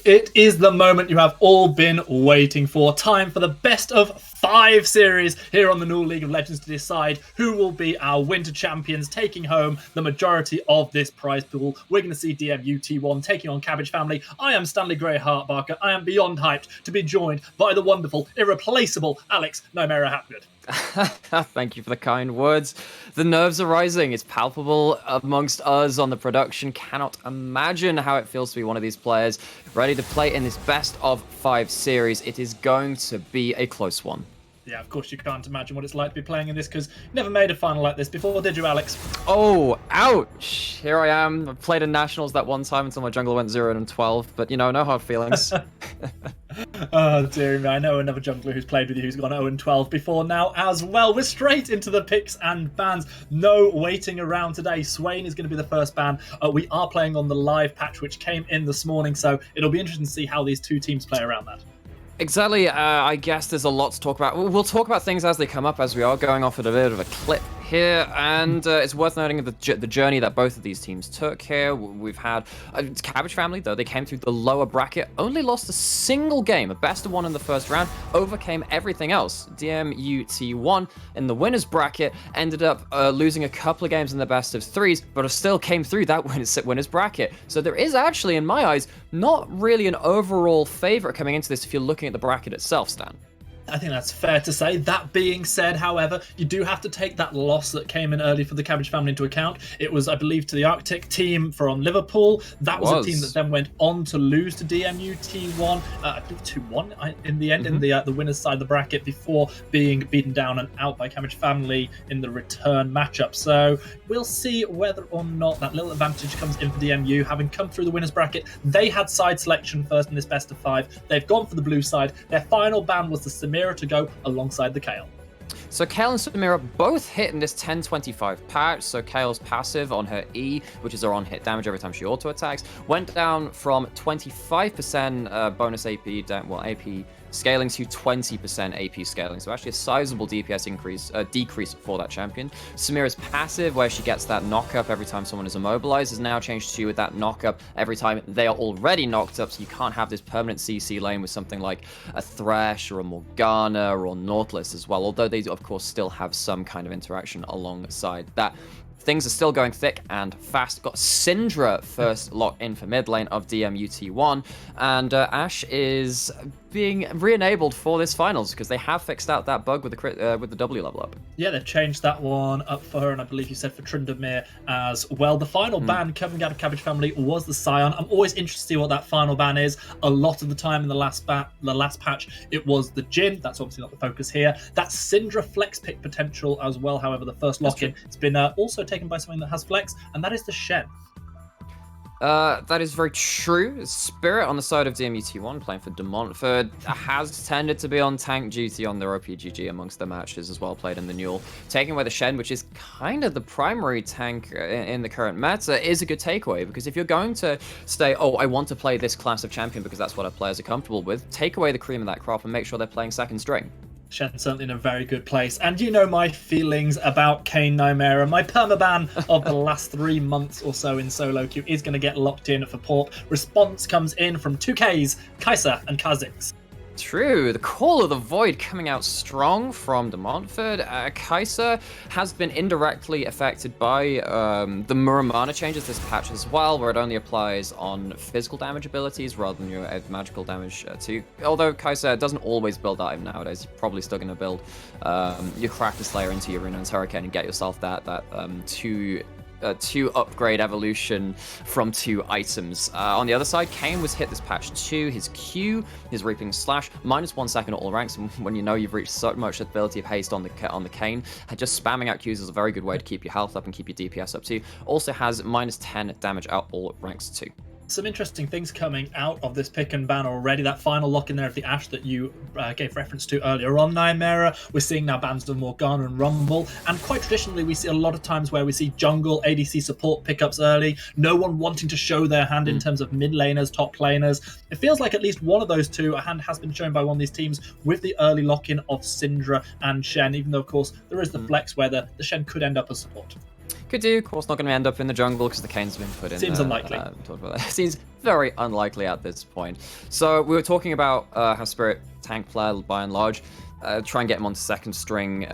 It is the moment you have all been waiting for. Time for the best of 5 series here on the Null League of Legends to decide who will be our winter champions, taking home the majority of this prize pool. We're going to see DMU T1 taking on Cabbage Family. I am Stanley Gray Hartbarker. I am beyond hyped to be joined by the wonderful, irreplaceable Alex Nomera Hapgood. Thank you for the kind words. The nerves are rising. It's palpable amongst us on the production. Cannot imagine how it feels to be one of these players ready to play in this best of 5 series. It is going to be a close one. Yeah, of course you can't imagine what it's like to be playing in this because you never made a final like this before, did you, Alex? Oh, ouch! Here I am. I played in Nationals that one time until my jungler went 0-12, but no hard feelings. Oh, dear me. I know another jungler who's played with you who's gone 0-12 before now as well. We're straight into the picks and bans. No waiting around today. Swain is going to be the first ban. We are playing on the live patch, which came in this morning, so it'll be interesting to see how these two teams play around that. Exactly. I guess there's a lot to talk about. We'll talk about things as they come up, as we are going off at a bit of a clip here, and it's worth noting the journey that both of these teams took here. We've had Cabbage Family, though. They came through the lower bracket, only lost a single game, a best of 1 in the first round, overcame everything else. DMU T1 in the winners bracket ended up losing a couple of games in the best of 3s, but still came through that winners bracket. So there is actually, in my eyes, not really an overall favorite coming into this if you're looking at the bracket itself, Stan. I think that's fair to say. That being said, however, you do have to take that loss that came in early for the Cabbage Family into account. It was, I believe, to the Arctic team from Liverpool. That was a team that then went on to lose to DMU T1, I believe 2-1 in the end, in the winners' side of the bracket, before being beaten down and out by Cabbage Family in the return matchup. So we'll see whether or not that little advantage comes in for DMU. Having come through the winners' bracket, they had side selection first in this best of 5. They've gone for the blue side. Their final ban was the Samira to go alongside the Kayle. So Kayle and Samira both hit in this 10-25 patch. So Kayle's passive on her E, which is her on-hit damage every time she auto-attacks, went down from 25% bonus AP, AP scaling to 20% AP scaling. So actually a sizable DPS decrease for that champion. Samira's passive, where she gets that knock-up every time someone is immobilized, is now changed to with that knock-up every time they are already knocked up, so you can't have this permanent CC lane with something like a Thresh or a Morgana or Nautilus as well, although they, of course, still have some kind of interaction alongside that. Things are still going thick and fast. Got Syndra first lock in for mid lane of DMU T1, and Ashe is being re-enabled for this finals because they have fixed out that bug with the W level up. Yeah, they've changed that one up for her, and I believe you said for Tryndamere as well. The final ban coming out of Cabbage Family was the Scion. I'm always interested to see what that final ban is. A lot of the time in the last patch, it was the Jhin. That's obviously not the focus here. That's Syndra flex pick potential as well. However, the first lock-in, it's been also taken by something that has flex, and that is the Shen. That is very true. Spirit on the side of DMU T1 playing for De Montfort has tended to be on tank duty on their OPGG amongst the matches as well, played in the Newell. Taking away the Shen, which is kind of the primary tank in the current meta, is a good takeaway, because if you're going to say, oh, I want to play this class of champion because that's what our players are comfortable with, take away the cream of that crop and make sure they're playing second string. Shen's certainly in a very good place. And you know my feelings about Kane Nomera. My permaban of the last 3 months or so in solo queue is going to get locked in for Porp. Response comes in from 2Ks, Kai'Sa and Kha'Zix. True, the Call of the Void coming out strong from De Montfort. Kai'Sa has been indirectly affected by the Muramana changes this patch as well, where it only applies on physical damage abilities rather than your magical damage too. Although Kai'Sa doesn't always build that item nowadays, you're probably still going to build your Crafter Slayer into your Rune's Hurricane and get yourself that two upgrade evolution from 2 items. On the other side, Kayn was hit this patch too. His Q, his Reaping Slash, -1 second at all ranks. And when you know you've reached so much ability of haste on the Kayn, just spamming out Qs is a very good way to keep your health up and keep your DPS up too. Also has -10 damage out all ranks too. Some interesting things coming out of this pick and ban already. That final lock in there of the Ashe that you gave reference to earlier on, Nymera. We're seeing now bans of Morgana and Rumble. And quite traditionally, we see a lot of times where we see jungle ADC support pickups early. No one wanting to show their hand in terms of mid laners, top laners. It feels like at least one of those two, a hand has been shown by one of these teams with the early lock-in of Syndra and Shen, even though, of course, there is the flex where the Shen could end up as support. Could do. Of course, not going to end up in the jungle because the Kane's been put in. Seems unlikely. Seems very unlikely at this point. So we were talking about how Spirit tank player by and large. Try and get him onto second string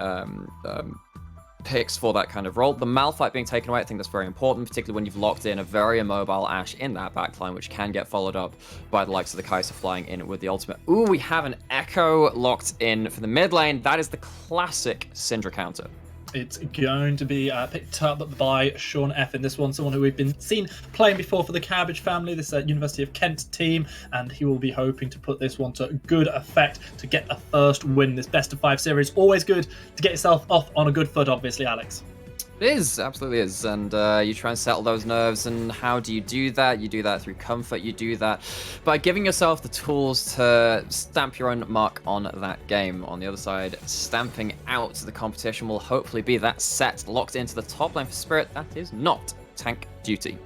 picks for that kind of role. The Malphite being taken away, I think that's very important, particularly when you've locked in a very immobile Ashe in that backline, which can get followed up by the likes of the Kai'Sa flying in with the ultimate. Ooh, we have an Echo locked in for the mid lane. That is the classic Syndra counter. It's going to be picked up by Sean F in this one, someone who we've been seen playing before for the Cabbage family, this University of Kent team, and he will be hoping to put this one to good effect to get a first win in this best of 5 series. Always good to get yourself off on a good foot, obviously, Alex. It is, absolutely is, and you try and settle those nerves, and how do you do that? You do that through comfort, you do that by giving yourself the tools to stamp your own mark on that game. On the other side, stamping out the competition will hopefully be that set locked into the top lane for Spirit. That is not tank duty.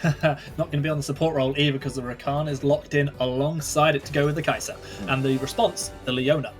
Not going to be on the support role either because the Rakan is locked in alongside it to go with the Kai'Sa. And the response, the Leona.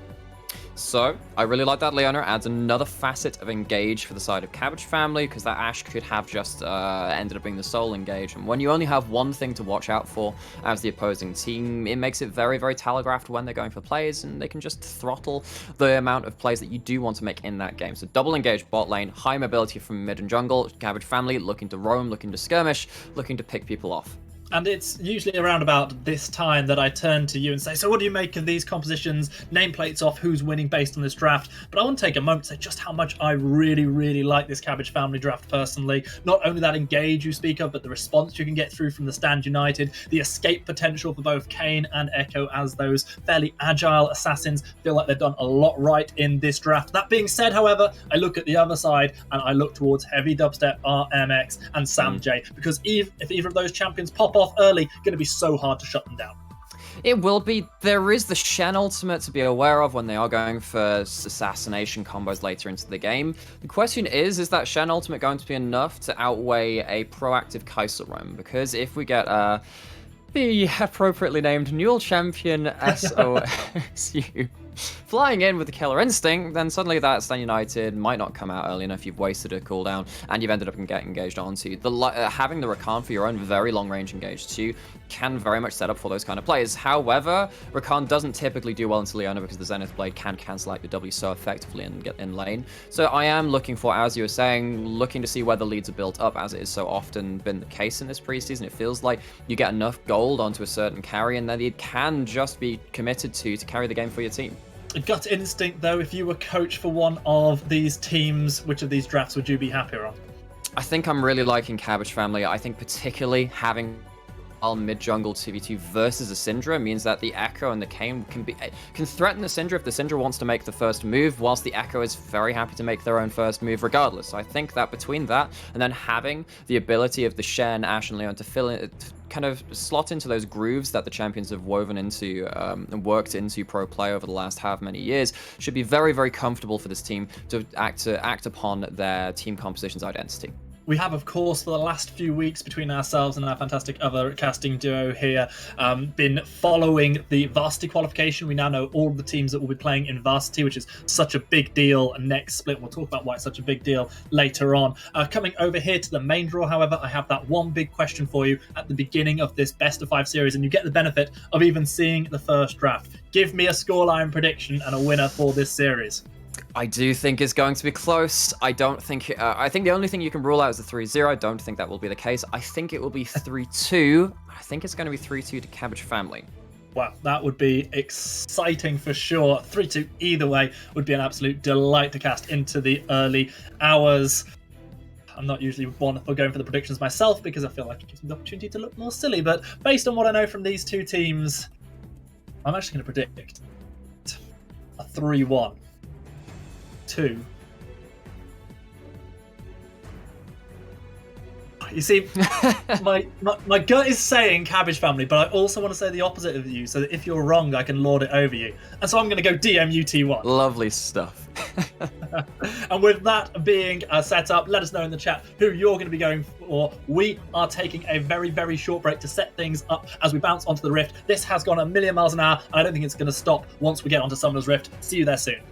So, I really like that Leona. Adds another facet of engage for the side of Cabbage family, because that Ashe could have just ended up being the sole engage. And when you only have one thing to watch out for as the opposing team, it makes it very, very telegraphed when they're going for plays, and they can just throttle the amount of plays that you do want to make in that game. So double engage bot lane, high mobility from mid and jungle, Cabbage family looking to roam, looking to skirmish, looking to pick people off. And it's usually around about this time that I turn to you and say, so what do you make of these compositions, nameplates off who's winning based on this draft? But I want to take a moment to say just how much I really, really like this Cabbage family draft personally. Not only that engage you speak of, but the response you can get through from the Stand United, the escape potential for both Kayn and Echo as those fairly agile assassins. Feel like they've done a lot right in this draft. That being said, however, I look at the other side and I look towards Heavy Dubstep, RMX and Sam J, because if either of those champions pop off early, going to be so hard to shut them down. It will be. There is the Shen ultimate to be aware of when they are going for assassination combos later into the game. The question is that Shen ultimate going to be enough to outweigh a proactive Kai'Sa roam? Because if we get the appropriately named Newell Champion SOSU flying in with the Killer Instinct, then suddenly that Stand United might not come out early enough. You've wasted a cooldown, and you've ended up getting engaged onto. Having the Rakan for your own very long-range engage too can very much set up for those kind of plays. However, Rakan doesn't typically do well into Leona because the Zenith Blade can cancel out the W so effectively and get in lane. So I am looking for, as you were saying, looking to see where the leads are built up, as it is so often been the case in this preseason. It feels like you get enough gold onto a certain carry, and then it can just be committed to carry the game for your team. Gut instinct, though, if you were coach for one of these teams, which of these drafts would you be happier on? I think I'm really liking Cabbage family. I think particularly having mid-jungle 2v2 versus a Syndra means that the Echo and the Kayn can threaten the Syndra if the Syndra wants to make the first move, whilst the Echo is very happy to make their own first move regardless. So I think that between that and then having the ability of the Shen, Ashe, and Leon to fill in, kind of slot into those grooves that the champions have woven into and worked into pro play over the last many years, should be very, very comfortable for this team to act upon their team composition's identity. We have, of course, for the last few weeks between ourselves and our fantastic other casting duo here, been following the varsity qualification. We now know all of the teams that will be playing in varsity, which is such a big deal next split. We'll talk about why it's such a big deal later on. Coming over here to the main draw, however, I have that one big question for you at the beginning of this best of 5 series, and you get the benefit of even seeing the first draft. Give me a scoreline prediction and a winner for this series. I do think it's going to be close. I don't think... I think the only thing you can rule out is the 3-0. I don't think that will be the case. I think it will be 3-2. I think it's going to be 3-2 to Cabbage family. Wow, that would be exciting for sure. 3-2 either way would be an absolute delight to cast into the early hours. I'm not usually one for going for the predictions myself because I feel like it gives me the opportunity to look more silly, but based on what I know from these two teams, I'm actually going to predict a 3-1. 2. You see, my gut is saying Cabbage family, but I also want to say the opposite of you, so that if you're wrong, I can lord it over you. And so I'm going to go DMUT1. Lovely stuff. And with that being set up, let us know in the chat who you're going to be going for. We are taking a very, very short break to set things up as we bounce onto the Rift. This has gone a million miles an hour. I don't think it's going to stop once we get onto Summoner's Rift. See you there soon.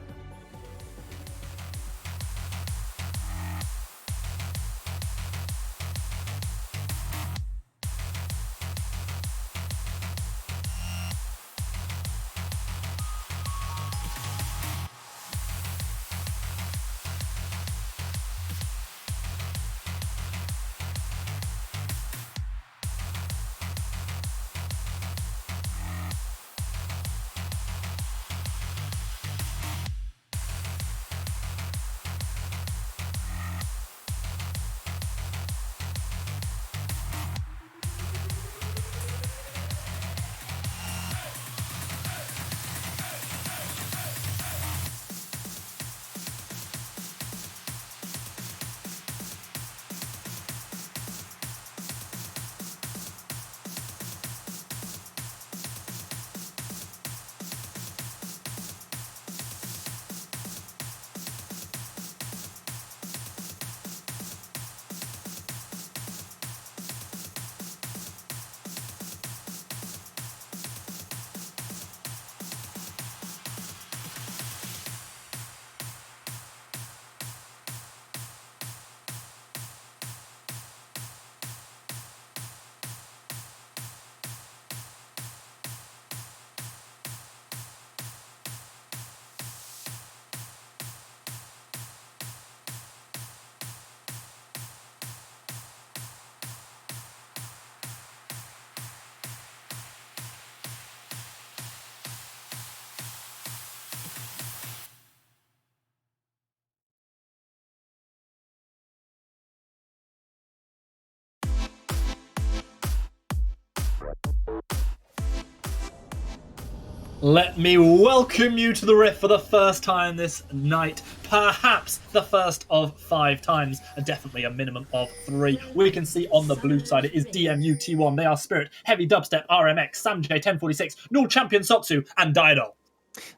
Let me welcome you to the Rift for the first time this night. Perhaps the first of 5 times, and definitely a minimum of 3. We can see on the blue side it is DMU T1. They are Spirit, Heavy Dubstep, RMX, Samj 1046, Null Champion Sotsu, and Dido.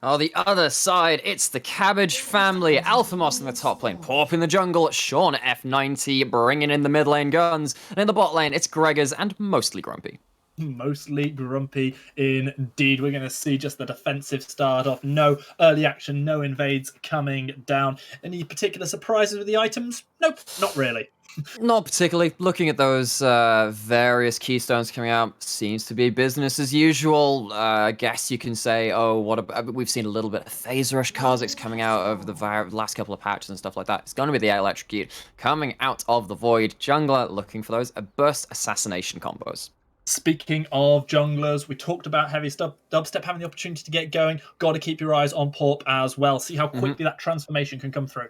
On the other side, it's the Cabbage family. Alphamos in the top lane, Porp in the jungle, Sean F90 bringing in the mid lane guns, and in the bot lane, it's Gregors and mostly Grumpy. Mostly Grumpy indeed. We're going to see just the defensive start off. No early action, no invades coming down. Any particular surprises with the items? Nope, not really. Not particularly. Looking at those various keystones coming out, seems to be business as usual. I guess you can say, oh, we've seen a little bit of Phase Rush Kha'Zix coming out over the last couple of patches and stuff like that. It's going to be the Electrocute coming out of the Void. Jungler looking for those burst assassination combos. Speaking of junglers, we talked about Heavy Dubstep having the opportunity to get going. Got to keep your eyes on Porp as well. See how quickly that transformation can come through.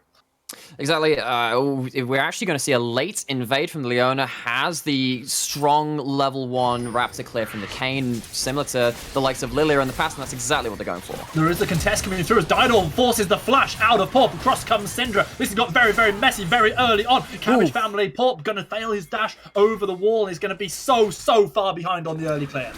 Exactly. We're actually going to see a late invade from Leona. Has the strong level 1 Raptor clear from the Kayn, similar to the likes of Lilia in the past, and that's exactly what they're going for. There is the contest coming through as Didol forces the flash out of Porp. Across comes Syndra. This has got very, very messy very early on. Cabbage family, Porp going to fail his dash over the wall. He's going to be so far behind on the early clear.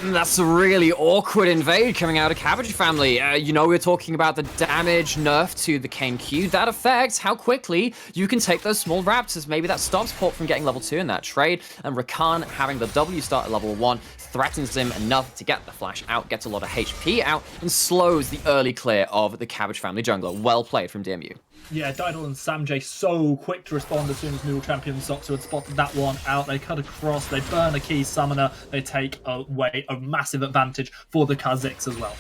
That's a really awkward invade coming out of Cabbage family. We're talking about the damage nerf to the Kayn Q. That affects how quickly you can take those small Raptors. Maybe that stops Porp from getting level 2 in that trade. And Rakan having the W start at level 1 threatens him enough to get the flash out, gets a lot of HP out, and slows the early clear of the Cabbage family jungler. Well played from DMU. Yeah, Didol and Samj so quick to respond as soon as Noodle Champion Sotsu had spotted that one out. They cut across, they burn a key summoner, they take away a massive advantage for the Kha'Zix as well.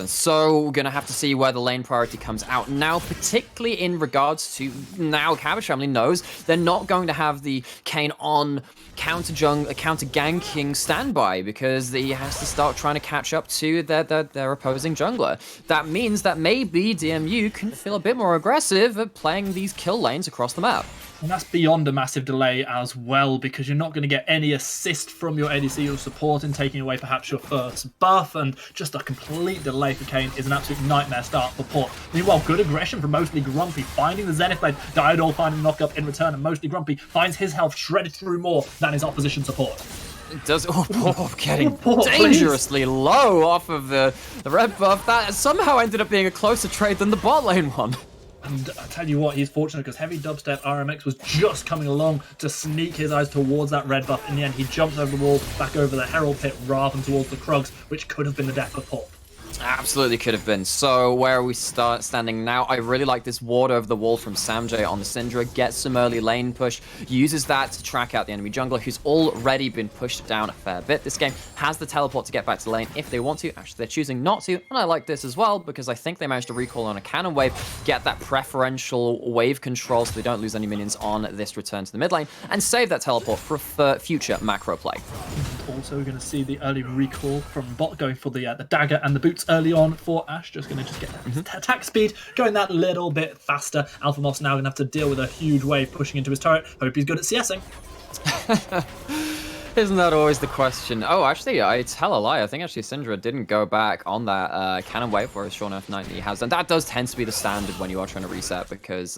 So we're going to have to see where the lane priority comes out now, particularly in regards to now Cabbage family knows they're not going to have the Kayn on counter ganking standby because he has to start trying to catch up to their opposing jungler. That means that maybe DMU can feel a bit more aggressive at playing these kill lanes across the map. And that's beyond a massive delay as well, because you're not going to get any assist from your ADC or support in taking away perhaps your first buff, and just a complete delay for Kayn is an absolute nightmare start for Porp. Meanwhile, good aggression from Mostly Grumpy, finding the Zenith Blade, Didol finding a knock-up in return, and Mostly Grumpy finds his health shredded through more than his opposition support. It does. Porp getting dangerously low off of the red buff. That somehow ended up being a closer trade than the bot lane one. And I tell you what, he's fortunate because Heavy Dubstep RMX was just coming along to sneak his eyes towards that red buff. In the end, he jumps over the wall, back over the Herald Pit rather than towards the Krugs, which could have been the death of Porp. Absolutely could have been. So where are we standing now? I really like this ward over the wall from Samj on the Syndra. Gets some early lane push. Uses that to track out the enemy jungler who's already been pushed down a fair bit. This game has the teleport to get back to the lane if they want to. Actually, they're choosing not to. And I like this as well because I think they managed to recall on a cannon wave, get that preferential wave control so they don't lose any minions on this return to the mid lane, and save that teleport for future macro play. Also, we're going to see the early recall from bot going for the dagger and the boots early on for Ashe. Just going to get that attack speed going that little bit faster. Alphamos now going to have to deal with a huge wave pushing into his turret. Hope he's good at CSing. Isn't that always the question? Oh, actually, I tell a lie. I think actually Syndra didn't go back on that cannon wave, whereas Sean F90 has. And that does tend to be the standard when you are trying to reset, because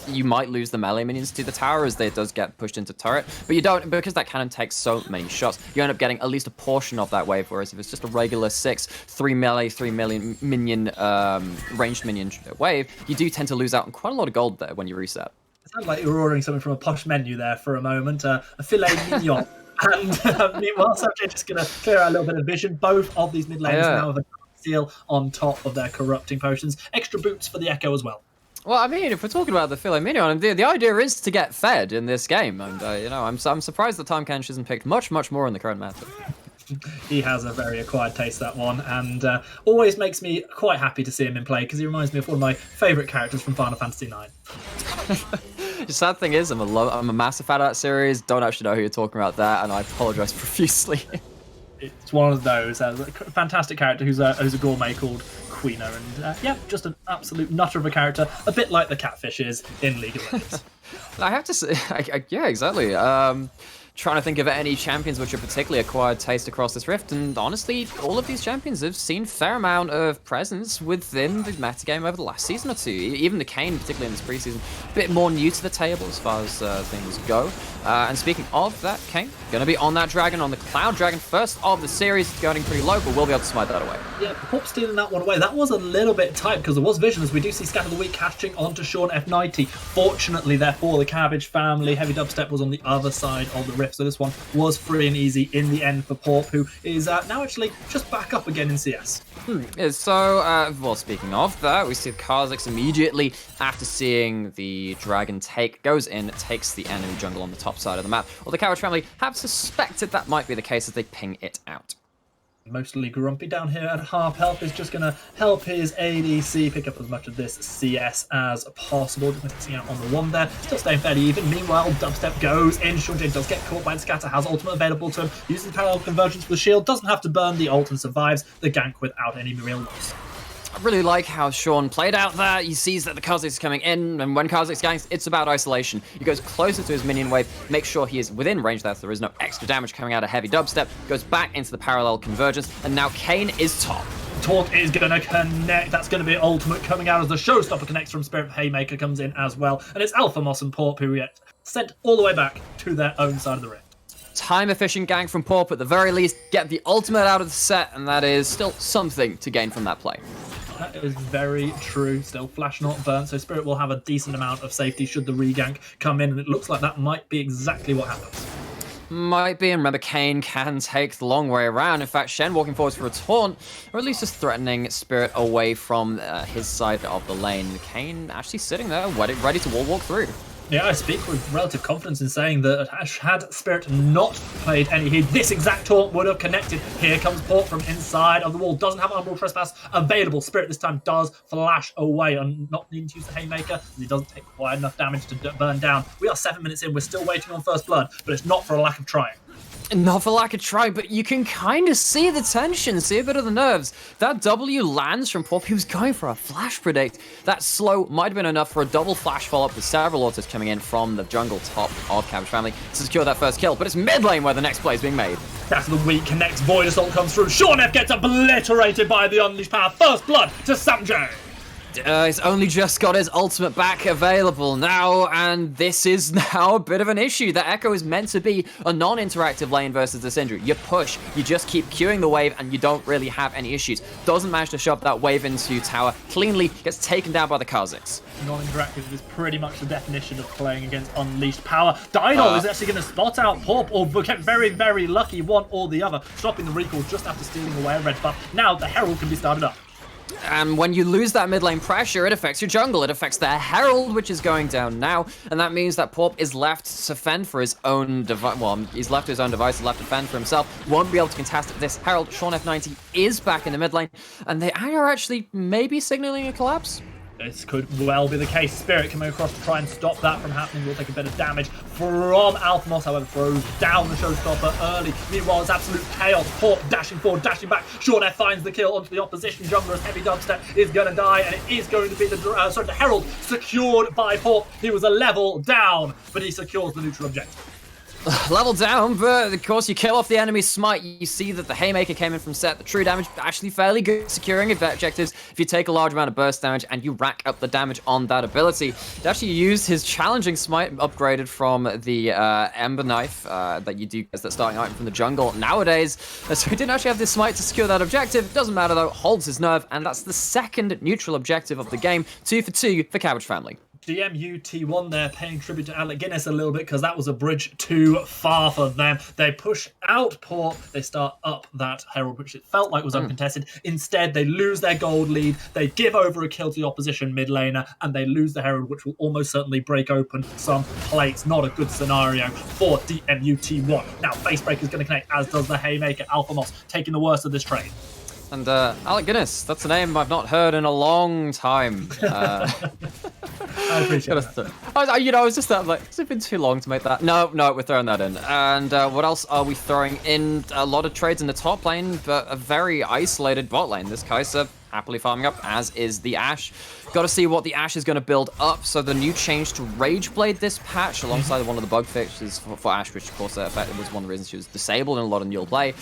you might lose the melee minions to the tower as it does get pushed into turret, but you don't, because that cannon takes so many shots, you end up getting at least a portion of that wave, whereas if it's just a regular 3 melee, 3 million minion, ranged minion wave, you do tend to lose out on quite a lot of gold there when you reset. It sounds like you were ordering something from a posh menu there for a moment. A filet mignon. And meanwhile, Samj just going to clear out a little bit of vision. Both of these mid laners now have a seal on top of their corrupting potions. Extra boots for the Echo as well. Well, I mean, if we're talking about the filet mignon, the idea is to get fed in this game. And, I'm surprised that Tahm Kench isn't picked much more in the current meta. He has a very acquired taste, that one, and always makes me quite happy to see him in play, because he reminds me of one of my favourite characters from Final Fantasy IX. The sad thing is, I'm a massive fan of that series. Don't actually know who you're talking about there, and I apologise profusely. It's one of those. A fantastic character who's a gourmet called Queener, and just an absolute nutter of a character, a bit like the Catfish is in League of Legends. I have to say, yeah, exactly. trying to think of any champions which are particularly acquired taste across this rift, and honestly, all of these champions have seen a fair amount of presence within the metagame over the last season or two. Even the Kayn, particularly in this preseason, a bit more new to the table as far as things go. And speaking of that, Kayn, going to be on that dragon, on the Cloud Dragon, first of the series. It's going pretty low, but we'll be able to smite that away. Yeah, Pop stealing that one away. That was a little bit tight because there was vision, as we do see Scatter the Weak catching onto Sean F90. Fortunately, therefore, the Cabbage family, Heavy Dubstep was on the other side of the rift, so this one was free and easy in the end for Porp, who is now actually just back up again in CS. So, well, speaking of that, we see Kha'Zix immediately after seeing the dragon goes in, takes the enemy jungle on the top side of the map. Well, the Cabbage family have suspected that might be the case as they ping it out. Mostly Grumpy down here at half health is just going to help his ADC pick up as much of this CS as possible. Just missing out on the one there. Still staying fairly even. Meanwhile, Dubstep goes in. Sean J does get caught by the scatter. Has ultimate available to him. Uses the parallel convergence for the shield. Doesn't have to burn the ult and survives the gank without any real loss. I really like how Sean played out there. He sees that the Kha'Zix is coming in, and when Kha'Zix ganks, it's about isolation. He goes closer to his minion wave, makes sure he is within range there so there is no extra damage coming out of Heavy Dubstep, goes back into the parallel convergence, and now Kayn is top. Taunt is going to connect. That's going to be ultimate coming out as the showstopper connects from Spirit. Haymaker comes in as well, and it's Alpha Moss and Porp who get sent all the way back to their own side of the rift. Time-efficient gank from Porp at the very least, get the ultimate out of the set, and that is still something to gain from that play. That is very true. Still flash not burnt, so Spirit will have a decent amount of safety should the regank come in, and it looks like that might be exactly what happens. Might be, and remember, Kayn can take the long way around. In fact, Shen walking forwards for a taunt, or at least just threatening Spirit away from his side of the lane. Kayn actually sitting there, ready to wall walk through. Yeah, I speak with relative confidence in saying that had Spirit not played any heat, this exact taunt would have connected. Here comes Porp from inside of the wall. Doesn't have Umbral Trespass available. Spirit this time does flash away and not needing to use the Haymaker. He doesn't take quite enough damage to burn down. We are 7 minutes in. We're still waiting on first blood, but it's not for a lack of trying. Not for lack of trying, but you can kind of see the tension, see a bit of the nerves. That W lands from Porp. He was going for a flash predict. That slow might have been enough for a double flash follow-up with several autos coming in from the jungle top of Cabbage family to secure that first kill. But it's mid lane where the next play is being made. That's the weak connects. Void Assault comes through. Sean F gets obliterated by the Unleashed Power. First blood to Samjay. He's only just got his ultimate back available now, and this is now a bit of an issue. The Echo is meant to be a non-interactive lane versus the Syndra. You push, you just keep queuing the wave, and you don't really have any issues. Doesn't manage to shove that wave into tower cleanly, gets taken down by the Kha'Zix. Non-interactive is pretty much the definition of playing against Unleashed Power. Dynol is actually going to spot out Porp, or get very, very lucky, one or the other, stopping the recall just after stealing away a red buff. Now the Herald can be started up. And when you lose that mid lane pressure, it affects your jungle. It affects their Herald, which is going down now. And that means that Porp is left to fend for his own device. Well, he's left to his own device, left to fend for himself. Won't be able to contest this Herald. Sean F90 is back in the mid lane. And they are actually maybe signaling a collapse. This could well be the case. Spirit coming across to try and stop that from happening. Will take a bit of damage from Alpha Moss, however, throws down the showstopper early. Meanwhile, it's absolute chaos. Porp dashing forward, dashing back. Sean F finds the kill onto the opposition jungler as Heavy Dubstep is going to die, and it is going to be the Herald secured by Porp. He was a level down, but he secures the neutral objective. Level down, but of course you kill off the enemy's smite. You see that the Haymaker came in from set. The true damage actually fairly good, securing objectives if you take a large amount of burst damage and you rack up the damage on that ability. He actually used his challenging smite upgraded from the Ember Knife that you do as that starting item from the jungle nowadays. So he didn't actually have this smite to secure that objective. Doesn't matter though, holds his nerve, and that's the second neutral objective of the game. 2 for 2 for Cabbage family. GMUT1 there paying tribute to Alec Guinness a little bit because that was a bridge too far for them. They push out Porp, they start up that Herald, which it felt like was uncontested. Instead, they lose their gold lead, they give over a kill to the opposition mid laner, and they lose the Herald, which will almost certainly break open some plates. Not a good scenario for DMUT1. Now, Facebreaker is going to connect, as does the Haymaker. Alpha Moss taking the worst of this trade. And Alec Guinness, that's a name I've not heard in a long time. appreciate that. I was just like, has it been too long to make that? No, we're throwing that in. And what else are we throwing in? A lot of trades in the top lane, but a very isolated bot lane. This Kai'Sa happily farming up, as is the Ashe. Got to see what the Ashe is going to build up. So the new change to Rageblade this patch, alongside one of the bug fixes for Ashe, which of course was one of the reasons she was disabled in a lot of Newell play,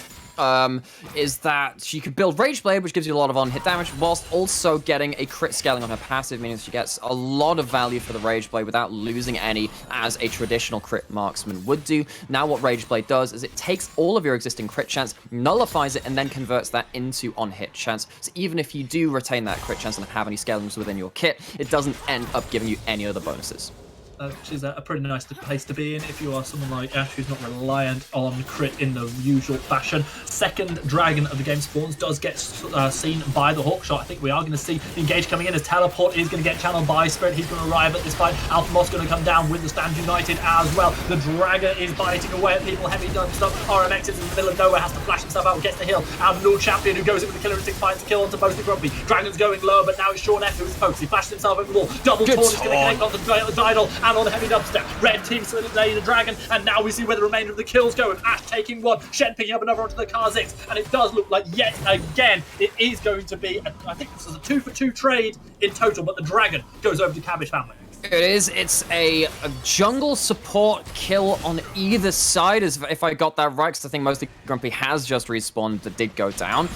is that she could build Rageblade, which gives you a lot of on-hit damage, whilst also getting a crit scaling on her passive, meaning she gets a lot of value for the Rageblade without losing any, as a traditional crit marksman would do. Now what Rageblade does is it takes all of your existing crit chance, nullifies it, and then converts that into on-hit chance. So even if you do retain that crit chance and have any scalings within your kit, it doesn't end up giving you any other bonuses. Which is a pretty nice place to be in if you are someone like Ashe who's not reliant on crit in the usual fashion. Second dragon of the game spawns does get seen by the Hawkshot. I think we are going to see the engage coming in as Teleport is going to get channeled by Spirit. He's going to arrive at this fight. Alpha Moss going to come down with the Stand United as well. The Dragon is biting away at people. Heavy done stuff. RMX is in the middle of nowhere, has to flash himself out, gets the heal. And Lord Champion who goes in with the killer instinct, finds the kill onto Mostly Grumpy. Dragon's going low, but now it's Sean F who is focused. He flashes himself over the wall. Double Taunt is going to connect onto the Didal and on the Heavy Dubstep. Red team solidified the Dragon, and now we see where the remainder of the kills go, with Ashe taking one, Shen picking up another onto the Kha'Zix, and it does look like yet again it is going to be, I think this is a 2-for-2 trade in total, but the Dragon goes over to Cabbage family. It is. It's a jungle support kill on either side, as if I got that right, because I think Mostly Grumpy has just respawned that did go down.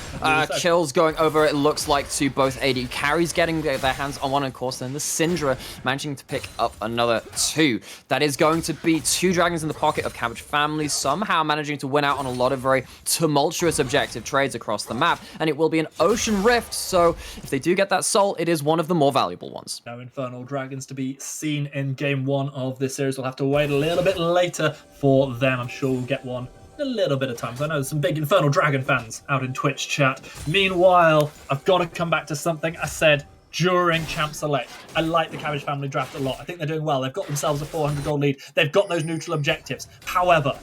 Kills going over, it looks like, to both AD carries getting their hands on one, and of course then the Syndra managing to pick up another 2. That is going to be 2 dragons in the pocket of Cabbage family, somehow managing to win out on a lot of very tumultuous objective trades across the map, and it will be an Ocean Rift, so if they do get that soul, it is one of the more valuable ones. No Infernal Dragons to be seen in game 1 of this series. We'll have to wait a little bit later for them. I'm sure we'll get one in a little bit of time, so I know there's some big Infernal Dragon fans out in Twitch chat. Meanwhile, I've got to come back to something I said during Champ Select. I like the Cabbage family draft a lot. I think they're doing well. They've got themselves a 400 gold lead. They've got those neutral objectives. However,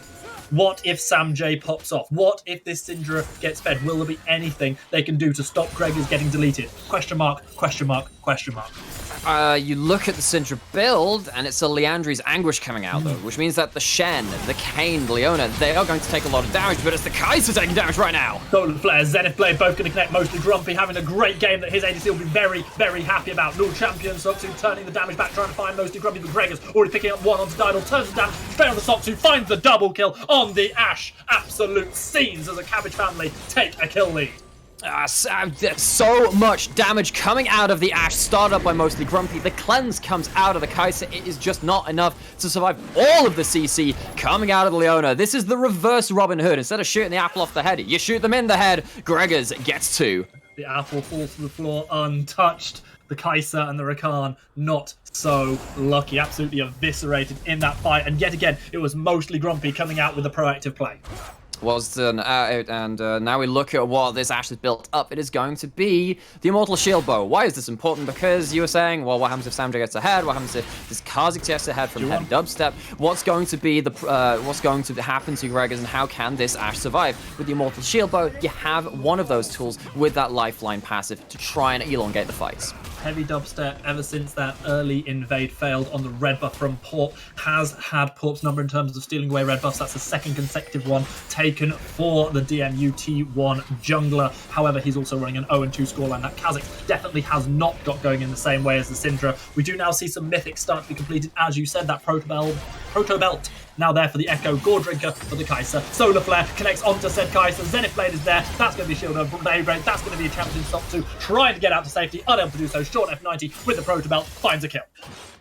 what if Sam J pops off? What if this Syndra gets fed? Will there be anything they can do to stop Gregor's getting deleted? Question mark, question mark, question mark. You look at the Syndra build, and it's a Liandry's Anguish coming out, though, which means that the Shen, the Kayn, the Leona, they are going to take a lot of damage, but it's the Kai'Sa taking damage right now. Solar Flare, Zenith Blade, both going to connect. Mostly Grumpy having a great game that his ADC will be very, very happy about. Lord Champion, Soksu turning the damage back, trying to find Mostly Grumpy, but Gregor's already picking up one onto Didal, turns the damage straight on the Soksu, finds the double kill on the Ashe. Absolute scenes as a Cabbage family take a kill lead. So much damage coming out of the Ashe, started up by Mostly Grumpy. The cleanse comes out of the Kai'Sa. It is just not enough to survive all of the CC coming out of the Leona. This is the reverse Robin Hood. Instead of shooting the apple off the head, you shoot them in the head. Gregors gets 2. The apple falls to the floor untouched. The Kai'Sa and the Rakan not so lucky. Absolutely eviscerated in that fight. And yet again, it was Mostly Grumpy coming out with a proactive play. Now we look at what this Ashe has built up. It is going to be the Immortal Shield Bow. Why is this important? Because you were saying, well, what happens if Samja gets ahead? What happens if this Kha'Zix gets ahead from Heavy Dubstep? What's going to be what's going to happen to Gregors, and how can this Ashe survive? With the Immortal Shield Bow, you have one of those tools with that Lifeline passive to try and elongate the fights. Heavy Dubstep, ever since that early invade failed on the red buff from Porp, has had Porp's number in terms of stealing away red buffs. That's the second consecutive one taken for the DMUT1 jungler. However, he's also running an 0-2 scoreline. That Kha'Zix definitely has not got going in the same way as the Syndra. We do now see some mythics start to be completed. As you said, that Proto Belt now there for the Echo, Gore Drinker for the Kai'Sa. Solar Flare connects onto said Kai'Sa. Zenith Blade is there. That's going to be Shield of Daybreak. That's going to be a champion stop to trying to get out to safety. Unable to do so. Short F90 with the Proto Belt finds a kill.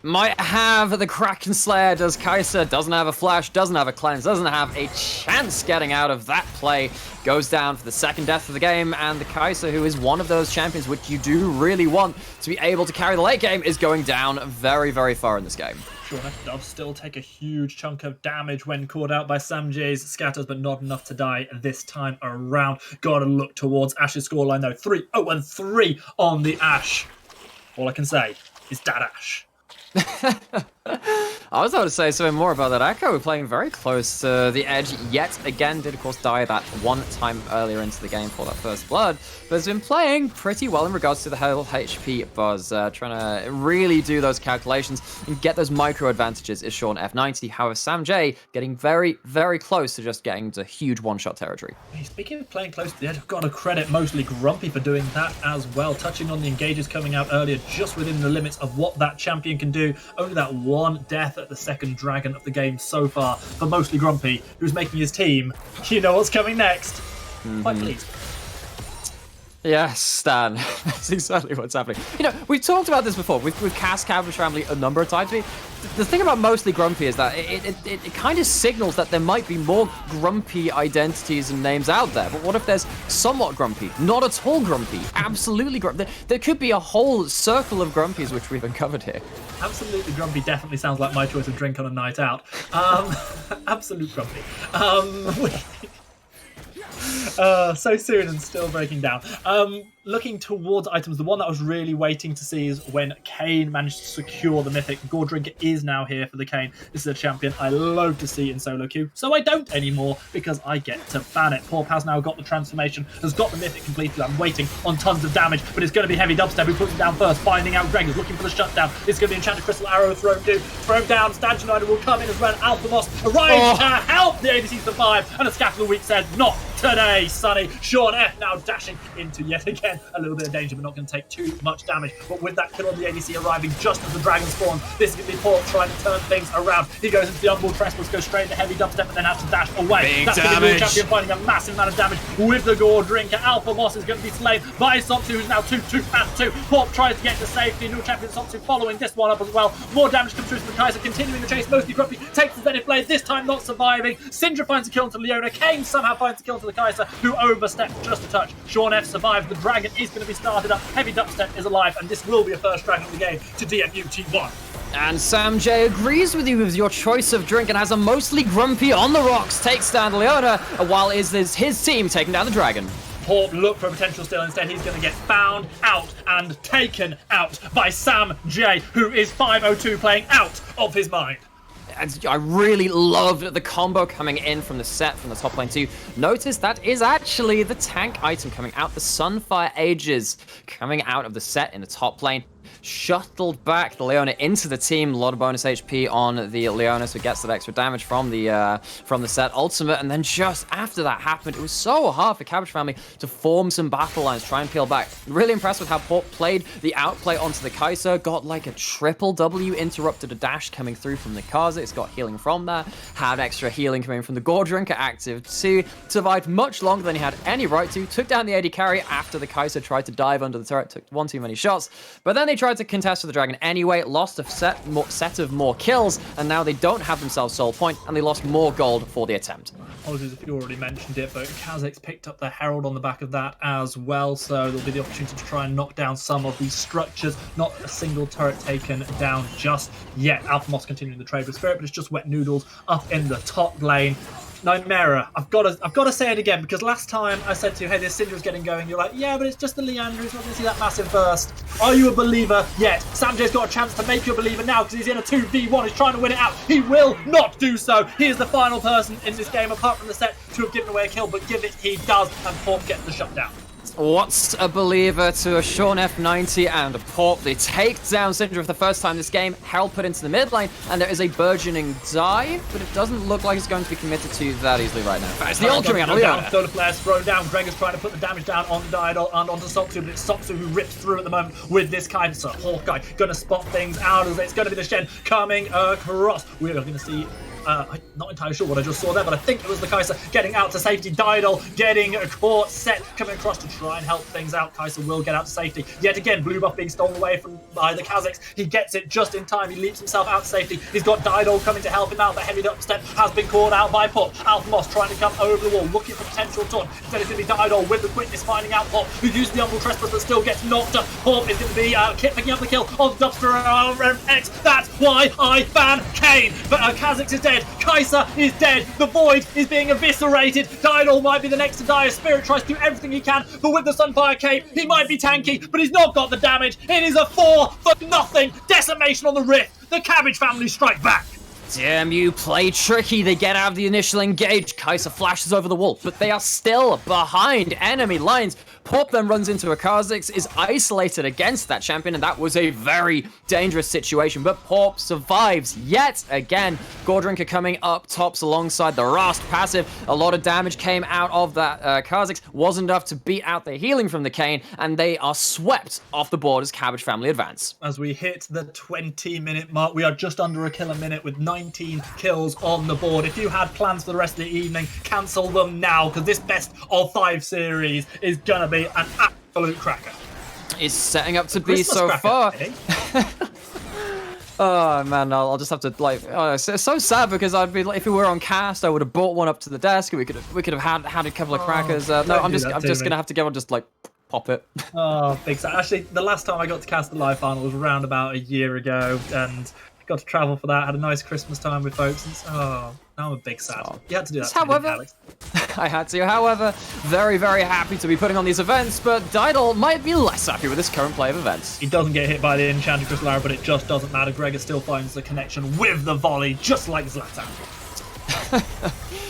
Might have the Kraken Slayer, does Kai'Sa, doesn't have a flash, doesn't have a cleanse, doesn't have a chance getting out of that play, goes down for the second death of the game, and the Kai'Sa, who is one of those champions which you do really want to be able to carry the late game, is going down very, very far in this game. Sure, does still take a huge chunk of damage when caught out by Samjay's scatters, but not enough to die this time around. Gotta look towards Ashe's scoreline though. 3-0-3 on the Ashe. All I can say is Dad Ashe. I was about to say something more about that. Echo playing very close to the edge yet again. Did, of course, die that one time earlier into the game for that first blood. But has been playing pretty well in regards to the whole HP buzz. Trying to really do those calculations and get those micro advantages is Sean F90. However, Sam J getting very, very close to just getting to huge one-shot territory. Speaking of playing close to the edge, I've got to credit mostly Grumpy for doing that as well. Touching on the engages coming out earlier, just within the limits of what that champion can do. Only that one death at the second dragon of the game so far for mostly Grumpy, who's making his team. You know what's coming next. Quite pleased. Yes, Stan. That's exactly what's happening. You know, we've talked about this before with Cass Cabbage Family a number of times. The thing about mostly Grumpy is that it kind of signals that there might be more Grumpy identities and names out there. But what if there's somewhat Grumpy, not at all Grumpy, absolutely Grumpy? There could be a whole circle of Grumpies which we've uncovered here. Absolutely Grumpy definitely sounds like my choice of drink on a night out. Absolute Grumpy. So soon and still breaking down. Looking towards items, the one that I was really waiting to see is when Kane managed to secure the mythic. Gore Drinker is now here for the Kane. This is a champion I love to see in solo queue, so I don't anymore because I get to ban it. Porp has now got the transformation, has got the mythic completed. I'm waiting on tons of damage, but it's going to be Heavy Dubstep who puts him down first, finding out Greg is looking for the shutdown. It's going to be Enchanted Crystal Arrow thrown down. Stanch United will come in as well. Alpha Moss arrives to help the ADC survive, and a Scaffle Week said, not today, Sonny. Sean F now dashing into yet again a little bit of danger, but not going to take too much damage. But with that kill on the ADC arriving just as the dragon spawn, this is going to be Pork trying to turn things around. He goes into the unball trespass, goes straight into Heavy Dubstep, and then has to dash away. Big That's damage. going to be the champion finding a massive amount of damage with the Gore Drinker. Alpha Moss is going to be slain by Sopsu, who's now 2-2-2. Pork tries to get to safety. New champion Sopsu following this one up as well. More damage comes through from Kaiser, continuing the chase. Mostly Grumpy takes the Zenith Blade, this time not surviving. Syndra finds a kill into Leona. Kane somehow finds a kill into the Kaiser, who overstepped just a touch. Sean F survives. The dragon is going to be started up. Heavy Dubstep is alive, and this will be a first dragon of the game to DMU T1. And Sam J agrees with you with your choice of drink and has a mostly Grumpy on the rocks, takes down Leona, while is his team taking down the dragon. Porp look for a potential steal. Instead, he's going to get found out and taken out by Sam J, who is 502 playing out of his mind. I really loved the combo coming in from the set from the top lane too. Notice that is actually the tank item coming out, the Sunfire Aegis coming out of the set in the top lane. Shuttled back the Leona into the team. A lot of bonus HP on the Leona, so gets that extra damage from the set ultimate. And then just after that happened, it was so hard for Cabbage Family to form some battle lines, try and peel back. Really impressed with how Pork played the outplay onto the Kaiser. Got like a triple W, interrupted a dash coming through from the Kaza. It's got healing from that. Had extra healing coming from the Gore Drinker active too. Survived much longer than he had any right to. Took down the AD carry after the Kaiser tried to dive under the turret. Took one too many shots. But then they tried to contest with the dragon anyway, lost a set of more kills, and now they don't have themselves soul point, and they lost more gold for the attempt. Apologies if you already mentioned it, but Kha'Zix picked up the Herald on the back of that as well, so there'll be the opportunity to try and knock down some of these structures. Not a single turret taken down just yet. Alpha Moss continuing the trade with Spirit, but it's just Wet Noodles up in the top lane. Nightmare, I've got to say it again, because last time I said to you, hey, this Syndra's getting going. You're like, yeah, but it's just the Leandra. He's not going to see that massive burst. Are you a believer yet? Sam J's got a chance to make you a believer now because he's in a 2v1. He's trying to win it out. He will not do so. He is the final person in this game, apart from the set, to have given away a kill, but give it, he does, and Porp gets the shutdown. What's a believer to a Sean F90 and a Porp? They take down Syndra for the first time this game. Herald put into the mid lane, and there is a burgeoning dive, but it doesn't look like he's going to be committed to that easily right now. It's the ult coming out of Leona. Solar flares thrown down. Greg is trying to put the damage down on Diadol and onto Sopsu, but it's Sopsu who rips through at the moment with this Kaiser. Hawkeye going to spot things out as it's going to be the Shen coming across. We're going to see I'm not entirely sure what I just saw there, but I think it was the Kaiser getting out to safety. Diadol getting a court set, coming across to try and help things out. Kaiser will get out to safety. Yet again, blue buff being stolen away by the Kha'Zix. He gets it just in time. He leaps himself out to safety. He's got Diadol coming to help him out. The Heavy Dubstep has been called out by Porp. Alpha Moss trying to come over the wall, looking for potential taunt. Instead, it's going to be Diadol with the quickness, finding out Porp, who uses the Umbral Trespass but still gets knocked up. Porp is going to be picking up the kill of Dubster X. That's why I ban Kane. But Kha'Zix is dead. dead. Kai'Sa is dead. The Void is being eviscerated. Dynol might be the next to die. Spirit tries to do everything he can, but with the Sunfire Cape, he might be tanky, but he's not got the damage. It is a 4 for nothing. Decimation on the Rift. The Cabbage family strike back. DMU play tricky. They get out of the initial engage. Kai'Sa flashes over the wall, but they are still behind enemy lines. Pop then runs into a Kha'Zix, is isolated against that champion, and that was a very dangerous situation. But Pop survives yet again. Gordrinker coming up tops alongside the Rust passive. A lot of damage came out of that Kha'Zix. Wasn't enough to beat out the healing from the Kayn, and they are swept off the board as Cabbage family advance. As we hit the 20-minute mark, we are just under a kill a minute with 19 kills on the board. If you had plans for the rest of the evening, cancel them now, because this best of 5 series is gonna be an absolute cracker. It's setting up to be so far. Oh man, I'll just have to like. Oh, it's so sad because I'd be like, if we were on cast, I would have brought one up to the desk. And we could have had a couple of crackers. No, I'm just gonna have to go and just like pop it. Oh, big sad. Actually, the last time I got to cast the live final was around about a year ago, and got to travel for that. Had a nice Christmas time with folks. And, now I'm a big sad. You had to do that. However, Alex. I had to. However, very, very happy to be putting on these events, but Didal might be less happy with his current play of events. He doesn't get hit by the enchanted crystal arrow, but it just doesn't matter. Gregor still finds the connection with the volley, just like Zlatan.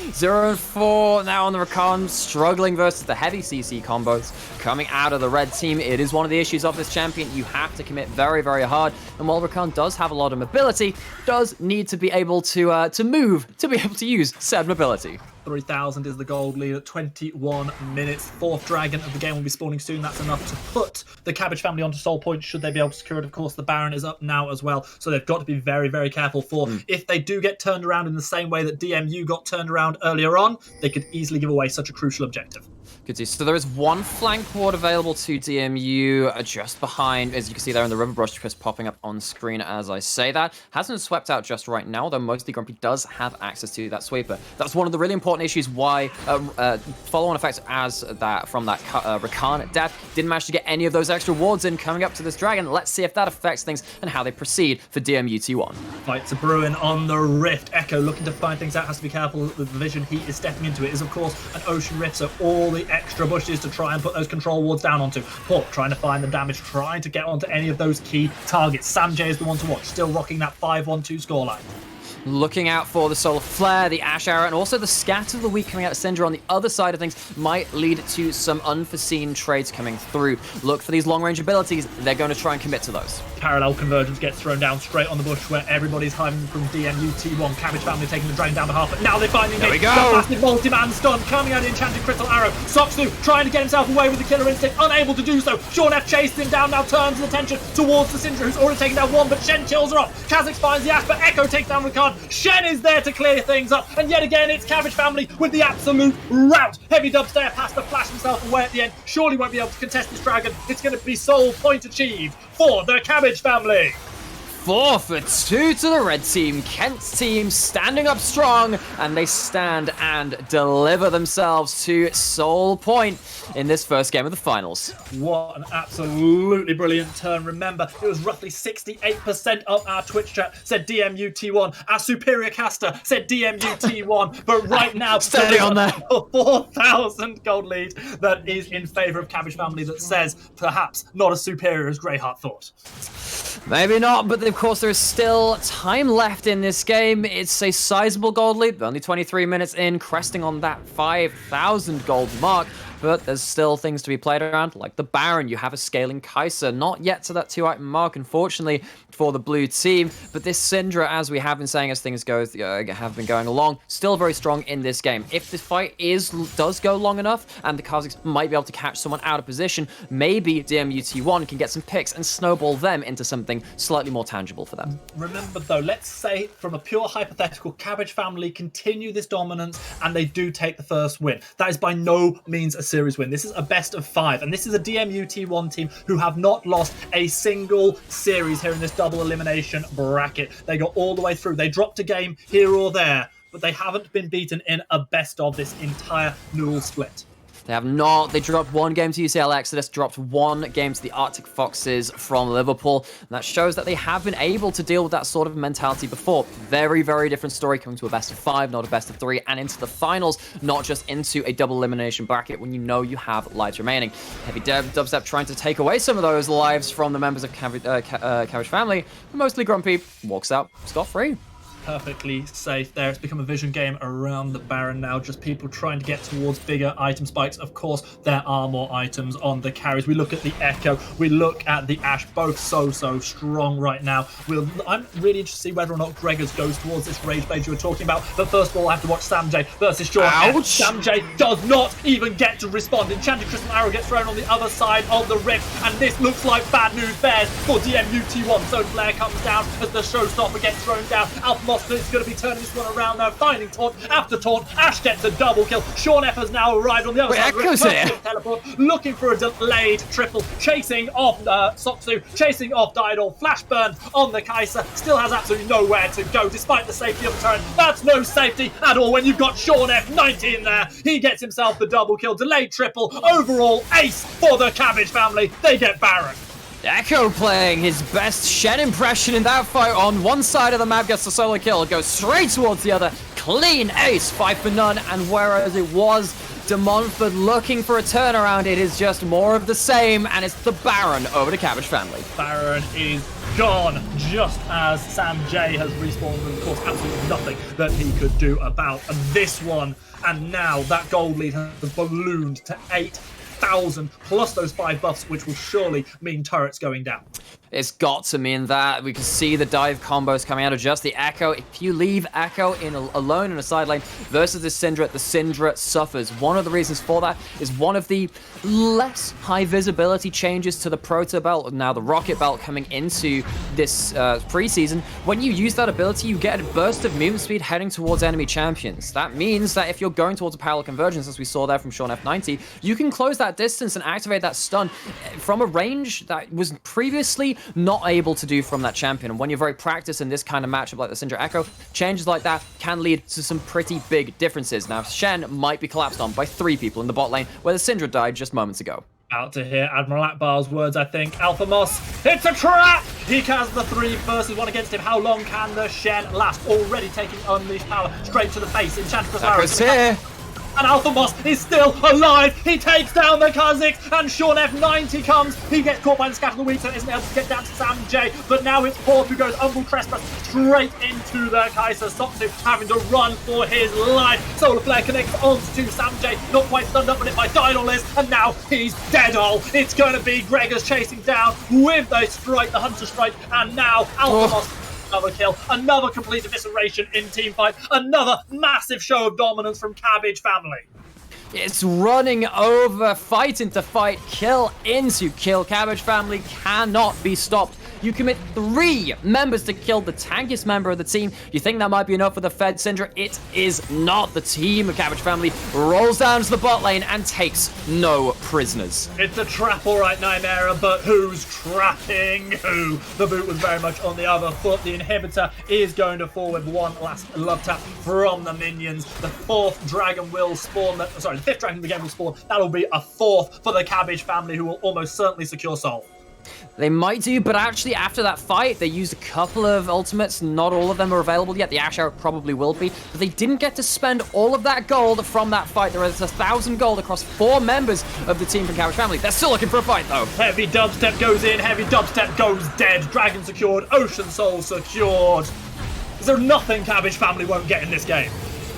0-4 now on the Rakan, struggling versus the heavy CC combos coming out of the red team. It is one of the issues of this champion. You have to commit very, very hard. And while Rakan does have a lot of mobility, does need to be able to move to be able to use said mobility. 3,000 is the gold lead at 21 minutes. 4th dragon of the game will be spawning soon. That's enough to put the Cabbage family onto soul points should they be able to secure it. Of course, the Baron is up now as well, so they've got to be very, very careful for if they do get turned around in the same way that DMU got turned around earlier on, they could easily give away such a crucial objective. Good to see. So there is one flank ward available to DMU just behind, as you can see there in the River Brush just popping up on screen as I say that. Hasn't swept out just right now, though mostly Grumpy does have access to that sweeper. That's one of the really important issues why follow-on effects as that from that Rakan death didn't manage to get any of those extra wards in coming up to this dragon. Let's see if that affects things and how they proceed for DMU T1. Fights are brewing on the Rift. Echo looking to find things out, has to be careful with the vision he is stepping into. It is, of course, an ocean rift, so all the extra bushes to try and put those control wards down onto. Port trying to find the damage, trying to get onto any of those key targets. Samjay is the one to watch, still rocking that 5-1-2 scoreline. Looking out for the Solar Flare, the Ash Arrow, and also the Scatter of the Week coming out of Syndra on the other side of things might lead to some unforeseen trades coming through. Look for these long-range abilities. They're going to try and commit to those. Parallel Convergence gets thrown down straight on the bush where everybody's hiding from DMU T1. Cabbage family taking the dragon down to half, but now they're finding there it. We go. The massive multi-man stun coming out of the Enchanted Crystal Arrow. Soxu trying to get himself away with the Killer Instinct, unable to do so. Sean F chases him down, now turns his attention towards the Syndra, who's already taken down one, but Shen kills her off. Kha'Zix finds the Ash, but Echo takes down Ricard. Shen is there to clear things up, and yet again it's Cabbage family with the absolute rout. Heavy Dubstare has to flash himself away at the end. Surely won't be able to contest this dragon. It's going to be soul point achieved for the Cabbage family. 4 for 2 to the red team. Kent's team standing up strong, and they stand and deliver themselves to Soul Point in this first game of the finals. What an absolutely brilliant turn. Remember, it was roughly 68% of our Twitch chat said DMU T1. Our superior caster said DMU T1. But right now, steady on there. A 4,000 gold lead that is in favour of Cabbage family that says perhaps not as superior as Greyheart thought. Maybe not, but of course there is still time left in this game. It's a sizable gold lead, only 23 minutes in, cresting on that 5,000 gold mark. But there's still things to be played around, like the Baron. You have a scaling Kai'Sa, not yet to that 2-item mark, unfortunately, for the blue team. But this Syndra, as we have been saying as things have been going along, still very strong in this game. If this fight does go long enough, and the Kha'Zix might be able to catch someone out of position, maybe DMU T1 can get some picks and snowball them into something slightly more tangible for them. Remember though, let's say from a pure hypothetical, Cabbage family continue this dominance and they do take the first win. That is by no means a series win. This is a best of 5, and this is a DMU T1 team who have not lost a single series here in this double elimination bracket. They got all the way through. They dropped a game here or there, but they haven't been beaten in a best of this entire Newell split. They have not. They dropped one game to UCL Exodus, dropped one game to the Arctic Foxes from Liverpool. And that shows that they have been able to deal with that sort of mentality before. Very, very different story coming to a best of 5, not a best of 3, and into the finals, not just into a double elimination bracket when you know you have lives remaining. Heavy Dubstep trying to take away some of those lives from the members of Cabbage Family, but mostly Grumpy walks out scot-free. Perfectly safe there. It's become a vision game around the Baron now. Just people trying to get towards bigger item spikes. Of course, there are more items on the carries. We look at the Echo. We look at the Ashe. Both so strong right now. I'm really interested to see whether or not Gregors goes towards this Rage Blade you were talking about. But first of all, I have to watch Samjay versus Sean F. Samjay does not even get to respond. Enchanted Crystal Arrow gets thrown on the other side of the rift. And this looks like bad news bears for DMUT1. So Flare comes down as the showstopper gets thrown down. Alpha is going to be turning this one around now, finding taunt after taunt. Ashe gets a double kill. Sean F has now arrived on the other side. Echo's here. Teleport, looking for a delayed triple, chasing off Soksu, chasing off Didol. Flash burn on the Kai'Sa, still has absolutely nowhere to go despite the safety of the turret. That's no safety at all when you've got Sean F 90 in there. He gets himself the double kill, delayed triple, overall ace for the Cabbage Family. They get Baron. Echo playing his best Shen impression in that fight. On one side of the map gets the solo kill, goes straight towards the other. Clean ace, 5 for none. And whereas it was De Montfort looking for a turnaround, it is just more of the same, and it's the Baron over to Cabbage Family. Baron is gone, just as Sam J has respawned, and of course absolutely nothing that he could do about this one. And now that gold lead has ballooned to 8,000 plus those 5 buffs, which will surely mean turrets going down. It's got to mean that. We can see the dive combos coming out of just the Echo. If you leave Echo alone in a side lane versus the Syndra suffers. One of the reasons for that is one of the less high visibility changes to the Proto Belt, now the Rocket Belt coming into this preseason. When you use that ability, you get a burst of movement speed heading towards enemy champions. That means that if you're going towards a parallel convergence, as we saw there from Sean F90, you can close that distance and activate that stun from a range that was previously not able to do from that champion. And when you're very practiced in this kind of matchup like the Syndra Echo, changes like that can lead to some pretty big differences. Now, Shen might be collapsed on by 3 people in the bot lane, where the Syndra died just moments ago. Out to hear Admiral Akbar's words, I think. Alpha Moss, it's a trap! He has the 3 versus 1 against him. How long can the Shen last? Already taking Unleashed Power straight to the face. Enchanted Crystal Arrow. And Alpha Moss is still alive. He takes down the Kha'Zix, and Sean F90 comes. He gets caught by the Scatter of the Weak, so isn't able to get down to Sam J. But now it's Port who goes Umbral Trespass straight into the Kai'Sa. Soksu having to run for his life. Solar Flare connects onto Sam J. Not quite stunned up on it by Didol is, and now he's dead-all. It's going to be Gregors chasing down with the strike, the Hunter Strike, and now Alpha Moss. Another kill, another complete evisceration in team fight, another massive show of dominance from Cabbage Family. It's running over, fighting to fight, kill into kill. Cabbage Family cannot be stopped. You commit 3 members to kill the tankiest member of the team. You think that might be enough for the Fed Syndra? It is not. The team of Cabbage Family rolls down to the bot lane and takes no prisoners. It's a trap, all right, Nightmare, but who's trapping who? The boot was very much on the other foot. The inhibitor is going to fall with one last love tap from the minions. The 4th dragon will spawn. Sorry, the 5th dragon of the game will spawn. That'll be a 4th for the Cabbage Family, who will almost certainly secure Soul. They might do, but actually after that fight, they used a couple of ultimates. Not all of them are available yet. The Ashe Arrow probably will be, but they didn't get to spend all of that gold from that fight. There is 1,000 gold across 4 members of the team from Cabbage Family. They're still looking for a fight, though. Heavy Dubstep goes in, Heavy Dubstep goes dead. Dragon secured, Ocean Soul secured. Is there nothing Cabbage Family won't get in this game?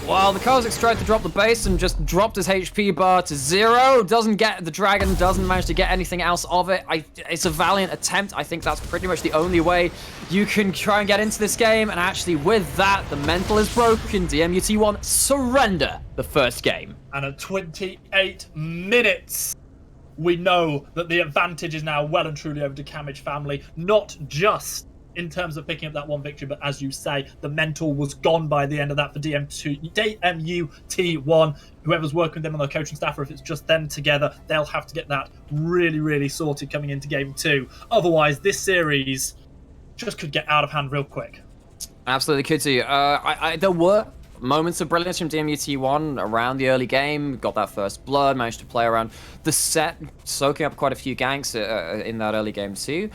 Well, the Kha'Zix tried to drop the base and just dropped his HP bar to 0. Doesn't get the dragon, doesn't manage to get anything else of it. It's a valiant attempt. I think that's pretty much the only way you can try and get into this game. And actually, with that, the mental is broken. DMUT1 surrender the first game. And at 28 minutes, we know that the advantage is now well and truly over to Cabbage Family. Not just in terms of picking up that 1 victory, but as you say, the mental was gone by the end of that for DMUT1. Whoever's working with them on their coaching staff, or if it's just them together, they'll have to get that really sorted coming into game 2. Otherwise, this series just could get out of hand real quick. Absolutely could too. There were moments of brilliance from DMUT1 around the early game. Got that first blood, managed to play around the set, soaking up quite a few ganks in that early game too.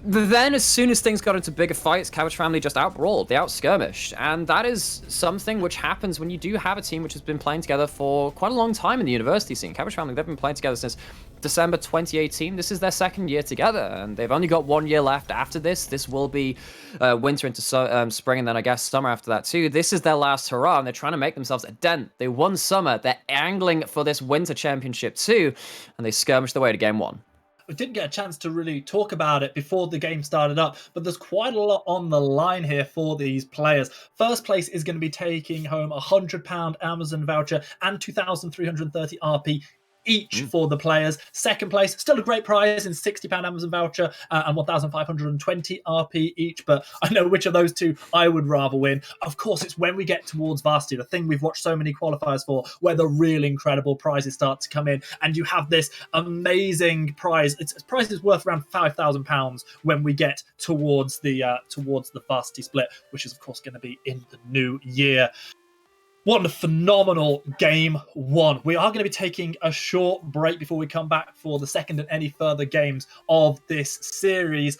But then, as soon as things got into bigger fights, Cabbage Family just out-brawled, they out-skirmished. And that is something which happens when you do have a team which has been playing together for quite a long time in the university scene. Cabbage Family, they've been playing together since December 2018. This is their second year together, and they've only got 1 year left after this. This will be winter into spring, and then I guess summer after that too. This is their last hurrah, and they're trying to make themselves a dent. They won summer, they're angling for this winter championship too, and they skirmished their way to game 1. We didn't get a chance to really talk about it before the game started up, but there's quite a lot on the line here for these players. First place is going to be taking home a £100 Amazon voucher and 2,330 RP each for the players. Second place, still a great prize in £60 Amazon voucher and 1,520 RP each, but I know which of those two I would rather win. Of course, it's when we get towards Varsity, the thing we've watched so many qualifiers for, where the real incredible prizes start to come in, and you have this amazing prize. It's prize is worth around £5,000 when we get towards the Varsity split, which is of course going to be in the new year. What a phenomenal game 1. We are going to be taking a short break before we come back for the second and any further games of this series.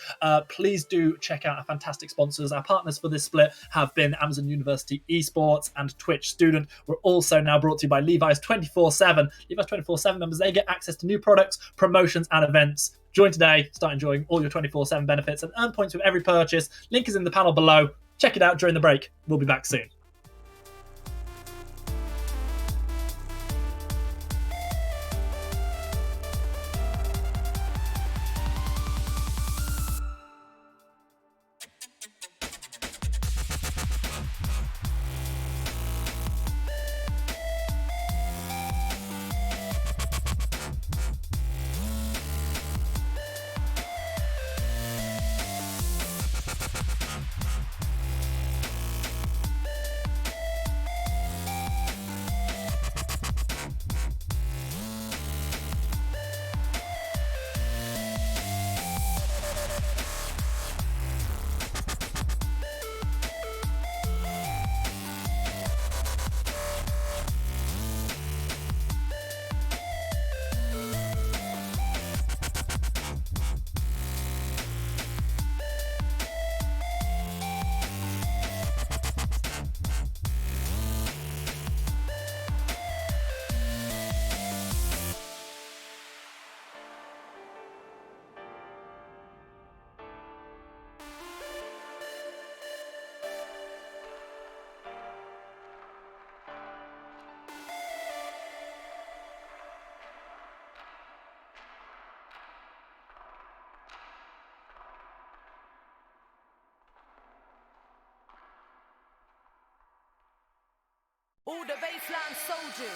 Please do check out our fantastic sponsors. Our partners for this split have been Amazon University Esports and Twitch Student. We're also now brought to you by Levi's 24/7. Levi's 24/7 members, they get access to new products, promotions, and events. Join today, start enjoying all your 24/7 benefits, and earn points with every purchase. Link is in the panel below. Check it out during the break. We'll be back soon. All the baseline soldiers.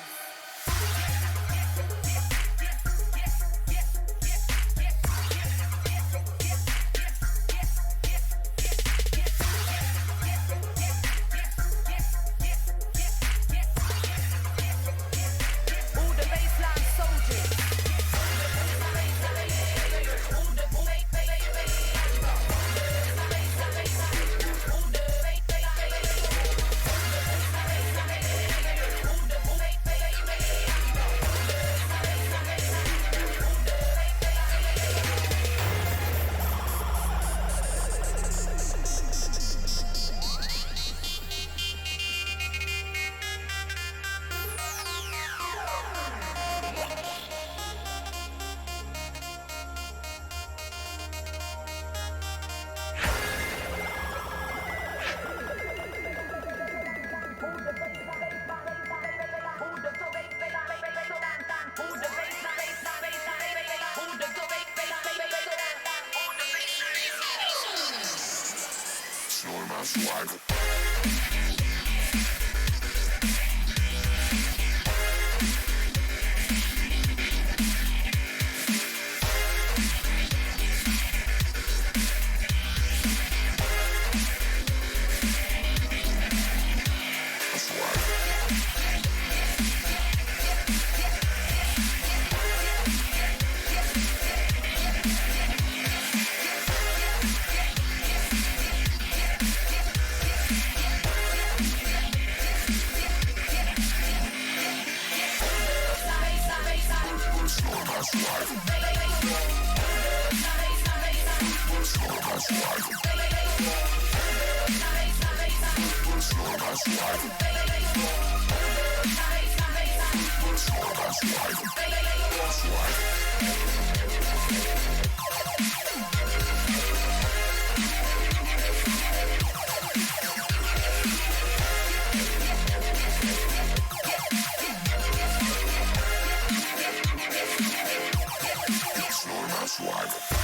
That's right.